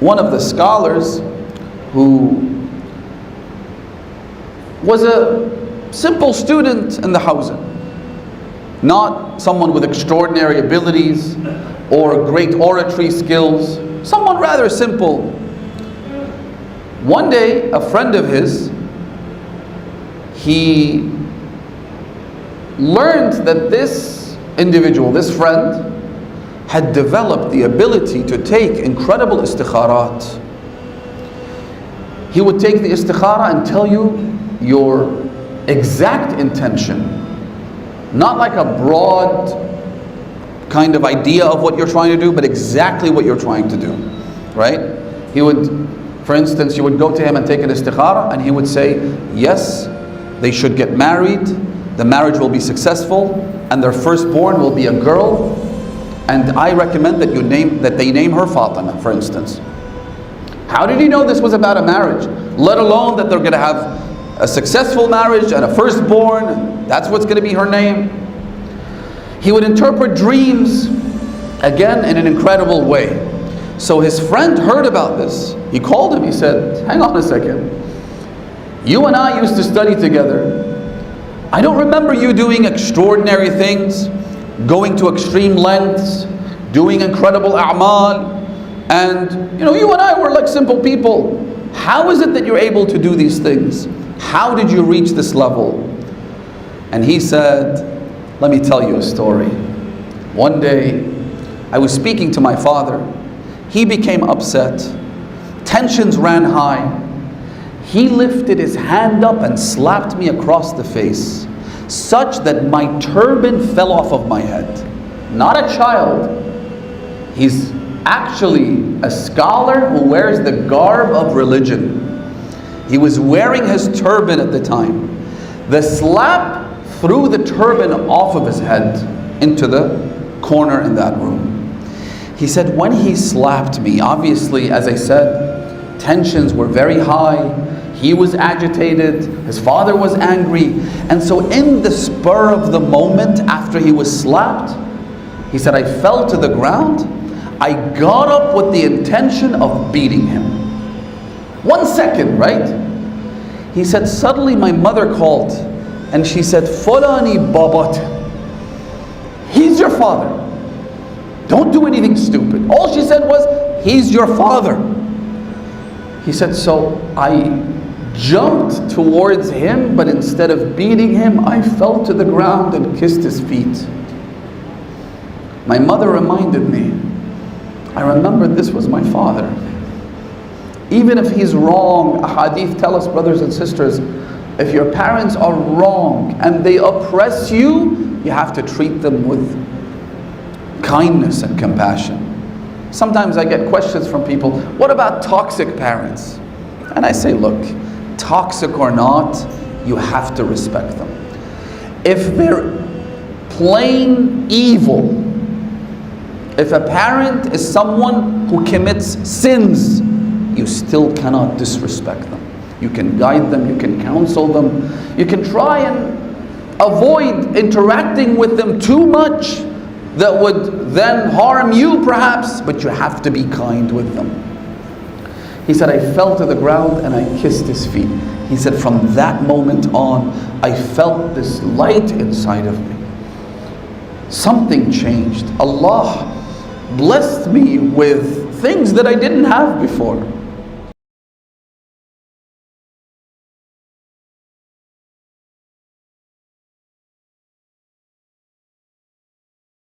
one of the scholars who was a simple student in the housing, not someone with extraordinary abilities or great oratory skills, someone rather simple. One day, a friend of his, he learned that this individual, this friend, had developed the ability to take incredible istikharat. He would take the istikhara and tell you your exact intention, not like a broad kind of idea of what you're trying to do, but exactly what you're trying to do, right? He would, for instance, you would go to him and take an istikhara, and he would say, yes, they should get married, the marriage will be successful, and their firstborn will be a girl, and I recommend that they name her Fatima, for instance. How did he know this was about a marriage? Let alone that they're going to have a successful marriage and a firstborn, and that's what's going to be her name. He would interpret dreams, again, in an incredible way. So his friend heard about this. He called him, he said, hang on a second. You and I used to study together. I don't remember you doing extraordinary things, going to extreme lengths, doing incredible a'mal, and you and I were like simple people. How is it that you're able to do these things? How did you reach this level? And he said, let me tell you a story. One day, I was speaking to my father. He became upset. Tensions ran high. He lifted his hand up and slapped me across the face, such that my turban fell off of my head. Not a child. He's actually a scholar who wears the garb of religion. He was wearing his turban at the time. The slap threw the turban off of his head into the corner in that room. He said, when he slapped me, obviously, as I said, tensions were very high. He was agitated, his father was angry, and so in the spur of the moment after he was slapped, he said, I fell to the ground. I got up with the intention of beating him. 1 second, right? He said, suddenly my mother called and she said, Fulani Babat, he's your father. Don't do anything stupid. All she said was, he's your father. He said, so I jumped towards him, but instead of beating him, I fell to the ground and kissed his feet. My mother reminded me, I remembered this was my father. Even if he's wrong, hadith tell us, brothers and sisters, if your parents are wrong and they oppress you, you have to treat them with kindness and compassion. Sometimes I get questions from people, what about toxic parents? And I say, look, toxic or not, you have to respect them. If they're plain evil, if a parent is someone who commits sins, you still cannot disrespect them. You can guide them, you can counsel them, you can try and avoid interacting with them too much that would then harm you perhaps, but you have to be kind with them. He said, I fell to the ground and I kissed his feet. He said, from that moment on, I felt this light inside of me. Something changed. Allah blessed me with things that I didn't have before.